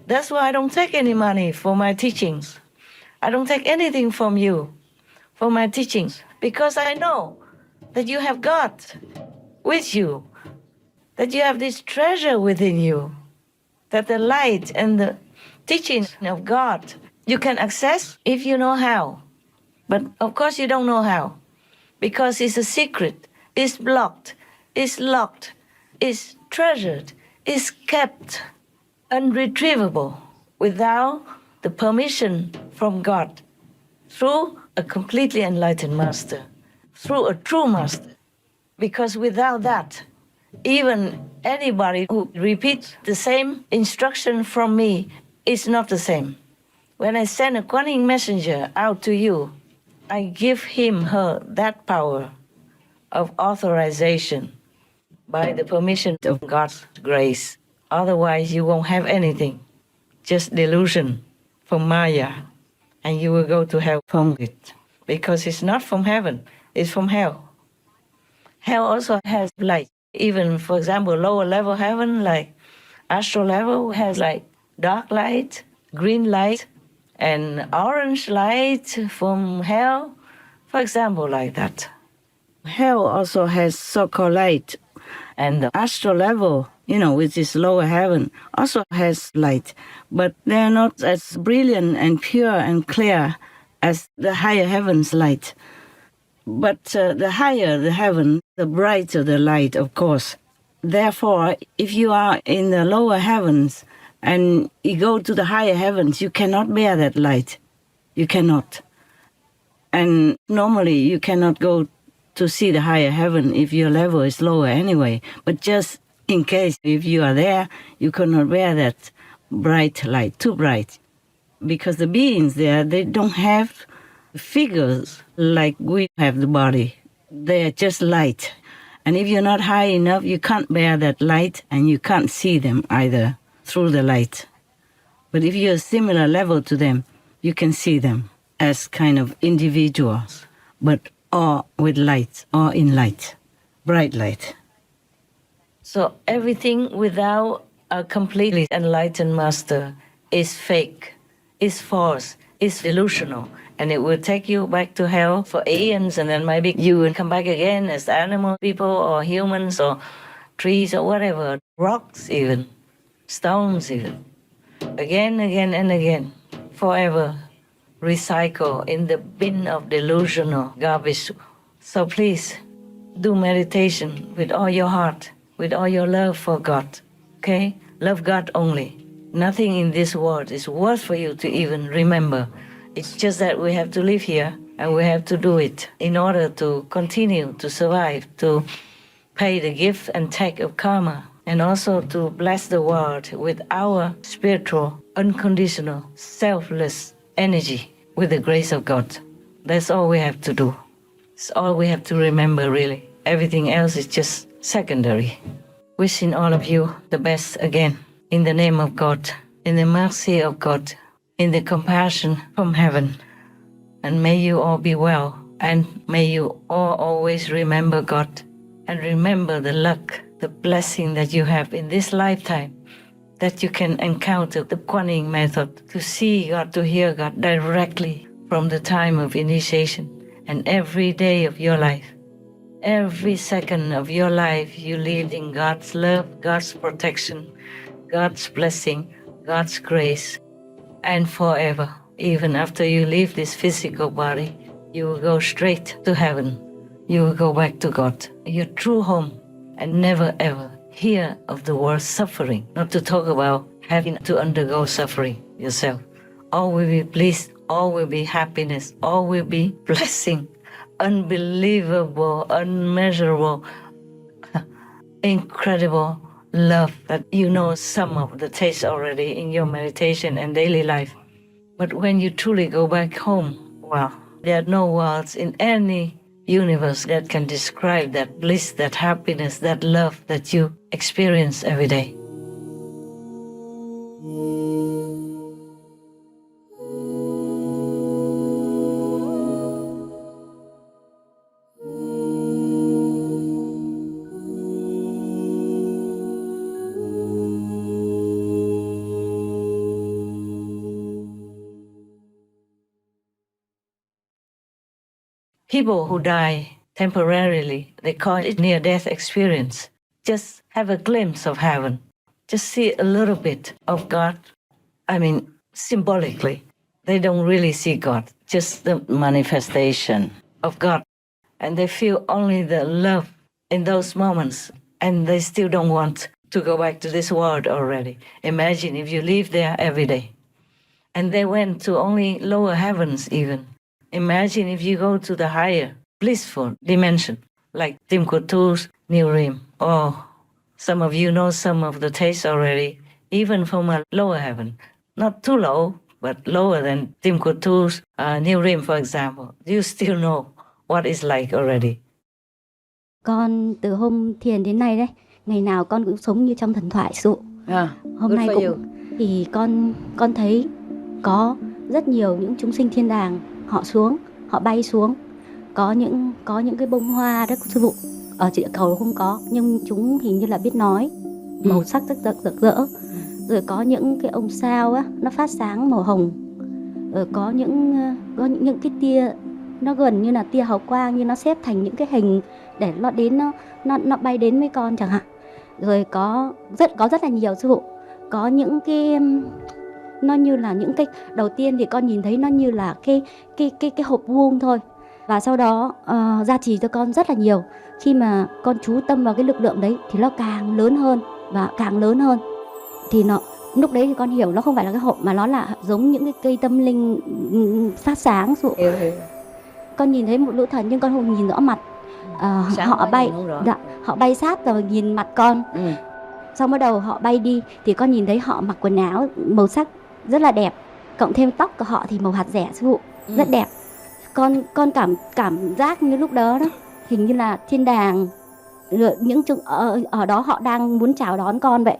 That's why I don't take any money for my teachings. I don't take anything from you for my teachings, because I know that you have God with you, that you have this treasure within you, that the light and the teachings of God you can access if you know how. But of course you don't know how, because it's a secret, it's blocked, it's locked, it's treasured, it's kept unretrievable without the permission from God, through a completely enlightened master, through a true master. Because without that, even anybody who repeats the same instruction from me is not the same. When I send a Quán messenger out to you, I give him, her, that power of authorization by the permission of God's grace. Otherwise, you won't have anything, just delusion from Maya, and you will go to hell from it. Because it's not from heaven, it's from hell. Hell also has light. Even, for example, lower level heaven, like astral level, has like dark light, green light, and orange light from hell, for example, like that. Hell also has so-called light, and the astral level, which is lower heaven, also has light, but they're not as brilliant and pure and clear as the higher heaven's light. But the higher the heaven, the brighter the light, of course. Therefore, if you are in the lower heavens and you go to the higher heavens, you cannot bear that light. You cannot. And normally you cannot go to see the higher heaven if your level is lower anyway. But just in case, if you are there, you cannot bear that bright light, too bright. Because the beings there, they don't have figures like we have the body. They are just light. And if you're not high enough, you can't bear that light and you can't see them either through the light. But if you're a similar level to them, you can see them as kind of individuals, but all with light, all in light, bright light. So everything without a completely enlightened master is fake, is false, is delusional. And it will take you back to hell for eons, and then maybe you will come back again as animal people or humans or trees or whatever, rocks even, stones even. Again, and again, forever recycle in the bin of delusional garbage. So please, do meditation with all your heart, with all your love for God, okay? Love God only. Nothing in this world is worth for you to even remember. It's just that we have to live here and we have to do it in order to continue to survive, to pay the give and take of karma, and also to bless the world with our spiritual, unconditional, selfless energy with the grace of God. That's all we have to do. It's all we have to remember, really. Everything else is just secondary. Wishing all of you the best again, in the name of God, in the mercy of God, in the compassion from heaven. And may you all be well, and may you all always remember God, and remember the luck, the blessing that you have in this lifetime, that you can encounter the Quán method, to see God, to hear God directly from the time of initiation, and every day of your life. Every second of your life you live in God's love, God's protection, God's blessing, God's grace, and forever. Even after you leave this physical body, you will go straight to heaven. You will go back to God, your true home, and never ever hear of the word suffering, not to talk about having to undergo suffering yourself. All will be bliss, all will be happiness, all will be blessing, unbelievable, unmeasurable, incredible love that you know some of the taste already in your meditation and daily life. But when you truly go back home, wow, there are no words in any universe that can describe that bliss, that happiness, that love that you experience every day. People who die temporarily, they call it near-death experience. Just have a glimpse of heaven. Just see a little bit of God. I mean, symbolically. They don't really see God, just the manifestation of God. And they feel only the love in those moments. And they still don't want to go back to this world already. Imagine if you live there every day. And they went to only lower heavens even. Imagine if you go to the higher, blissful dimension, like Tim Couture's New Rim. Oh, some of you know some of the tastes already, even from a lower heaven. Not too low, but lower than Tim Couture's New Rim, for example. You still know what it's like already. Con từ hôm thiền đến nay đấy, ngày nào con cũng sống như trong thần thoại dụ. Hôm nay cũng thì con thấy có rất nhiều những chúng sinh thiên đàng họ xuống, họ bay xuống. Có những cái bông hoa đó sư phụ ở địa cầu không có, nhưng chúng hình như là biết nói, màu sắc rất rực rỡ. Rồi có những cái ông sao á, nó phát sáng màu hồng. Rồi có những cái tia nó gần như là tia hào quang, như nó xếp thành những cái hình để nó đến nó bay đến với con chẳng hạn. Rồi có rất là nhiều sư phụ. Có những cái nó như là những cái đầu tiên thì con nhìn thấy nó như là cái hộp vuông thôi. Và sau đó gia trì cho con rất là nhiều. Khi mà con chú tâm vào cái lực lượng đấy thì nó càng lớn hơn và càng lớn hơn. Thì lúc đấy thì con hiểu nó không phải là cái hộp mà nó là giống những cái cây tâm linh phát sáng. Con nhìn thấy một lũ thần nhưng con không nhìn rõ mặt. Họ bay sát rồi nhìn mặt con. Xong bắt đầu họ bay đi thì con nhìn thấy họ mặc quần áo màu sắc rất là đẹp, cộng thêm tóc của họ thì màu hạt dẻ sư phụ, rất đẹp. Con cảm giác như lúc đó hình như là thiên đàng, những ở đó họ đang muốn chào đón con vậy.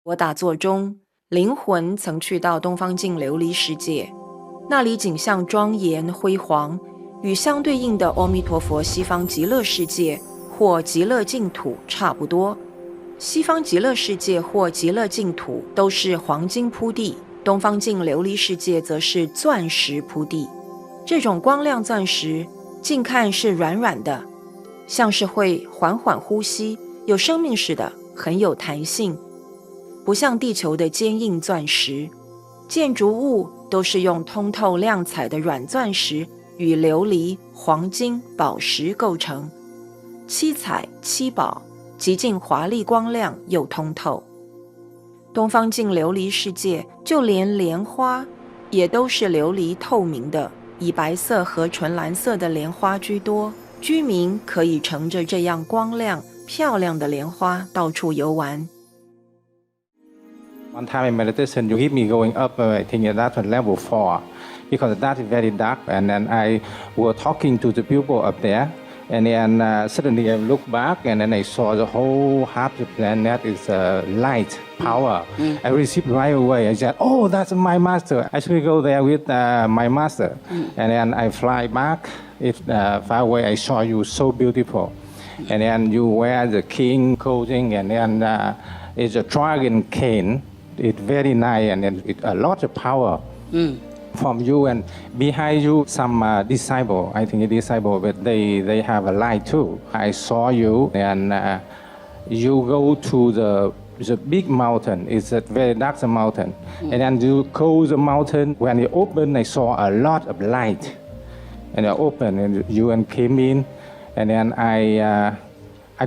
我打坐中，灵魂曾去到东方净琉璃世界，那里景象庄严辉煌，与相对应的阿弥陀佛西方极乐世界或极乐净土差不多。西方极乐世界或极乐净土都是黄金铺地，东方净琉璃世界则是钻石铺地。这种光亮钻石近看是软软的，像是会缓缓呼吸，有生命似的，很有弹性，不像地球的坚硬钻石。建筑物都是用通透亮彩的软钻石与琉璃、黄金、宝石构成，七彩七宝，极尽华丽光亮又通透。东方净琉璃世界就连莲花也都是琉璃透明的，以白色和纯蓝色的莲花居多，居民可以乘着这样光亮漂亮的莲花到处游玩。One time in meditation, you keep me going up, I think that's level 4, because that is very dark. And then I was talking to the people up there, and then suddenly I looked back, and then I saw the whole half the planet is light, power. I received right away. I said, oh, that's my master. I should go there with my master. And then I fly back. It's far away. I saw you so beautiful. And then you wear the king clothing, and then it's a dragon cane. It's very nice, and then it, a lot of power from you. And behind you, some disciple, I think a disciple, but they have a light too. I saw you, and you go to the big mountain. It's a very dark mountain. And then you close the mountain. When you open, I saw a lot of light. And I opened, and you came in, and then I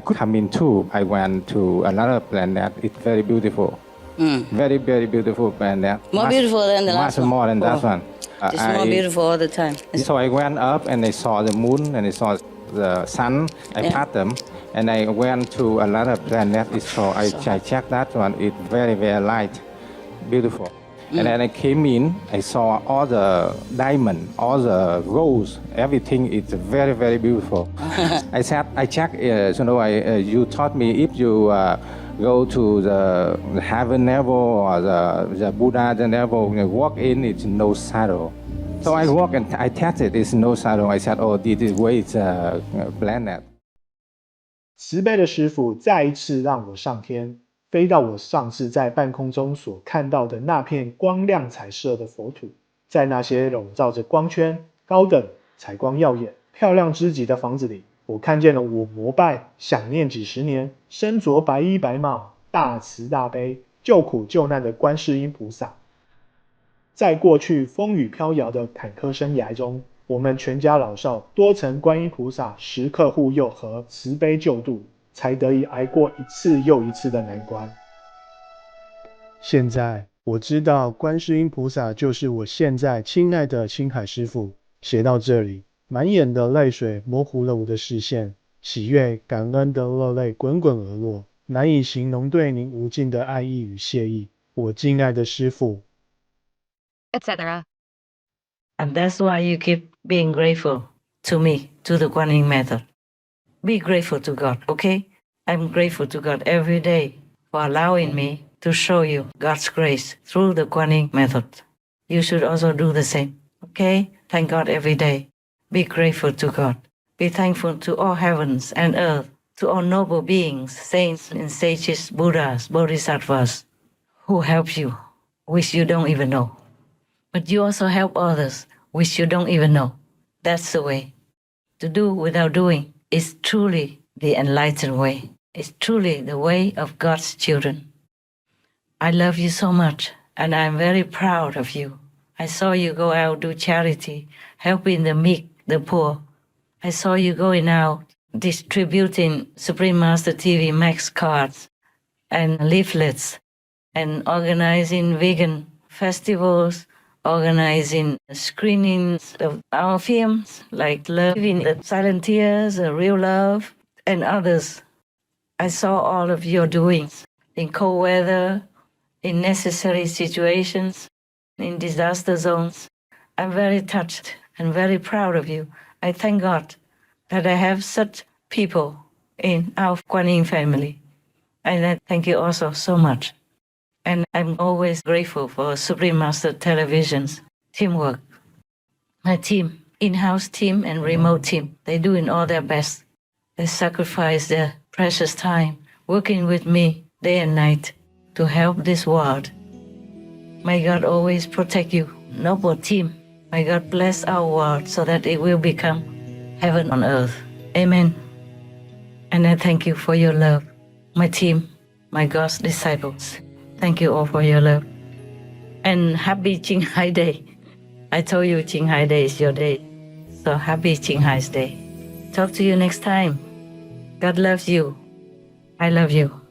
could come in too. I went to another planet. It's very beautiful. Very, very beautiful planet. More beautiful than the last one? Much more than that one. Just more beautiful all the time. So I went up and I saw the moon and I saw the sun. I passed them and I went to another planet. So I checked that one. It's very, very light, beautiful. And then I came in, I saw all the diamond, all the rose, everything is very, very beautiful. I checked, you taught me if you go to the heaven level or the Buddha level, you walk in, it's no shadow. So I walk and I tested, it's no shadow. I said, oh, this is where it's a planet. 慈悲的师父再一次让我上天，飞到我上次在半空中所看到的那片光亮彩色的佛土，在那些笼罩着光圈、高等、采光耀眼、漂亮之极的房子里，我看见了我膜拜、想念几十年、身着白衣白帽、大慈大悲、救苦救难的观世音菩萨。在过去风雨飘摇的坎坷生涯中，我们全家老少多曾观音菩萨时刻护佑和慈悲救度，才得以挨过一次又一次的难关。现在我知道观世音菩萨就是我现在亲爱的青海师父。写到这里，满眼的泪水模糊了我的视线，喜悦感恩的热泪滚滚而落，难以形容对您无尽的爱意与谢意，我敬爱的师父。etc. And that's why you keep being grateful to me, to the Guanyin method. Be grateful to God, okay? I'm grateful to God every day for allowing me to show you God's grace through the Guanyin method. You should also do the same, okay? Thank God every day. Be grateful to God. Be thankful to all heavens and earth, to all noble beings, saints and sages, Buddhas, Bodhisattvas, who help you, which you don't even know. But you also help others, which you don't even know. That's the way. To do without doing is truly the enlightened way. It's truly the way of God's children. I love you so much, and I'm very proud of you. I saw you go out, do charity, helping the meek, the poor. I saw you going out, distributing Supreme Master TV Max cards and leaflets, and organizing vegan festivals, organizing screenings of our films like Loving the Silent Tears, Real Love, and others. I saw all of your doings in cold weather, in necessary situations, in disaster zones. I'm very touched and very proud of you. I thank God that I have such people in our Guanyin family. And I thank you also so much. And I'm always grateful for Supreme Master Television's teamwork. My team, in-house team and remote team, they're doing all their best. They sacrifice their precious time working with me day and night to help this world. May God always protect you, noble team. May God bless our world so that it will become heaven on earth. Amen. And I thank you for your love, my team, my God's disciples. Thank you all for your love. And happy Qinghai Day. I told you Qinghai Day is your day. So happy Qinghai's Day. Talk to you next time. God loves you. I love you.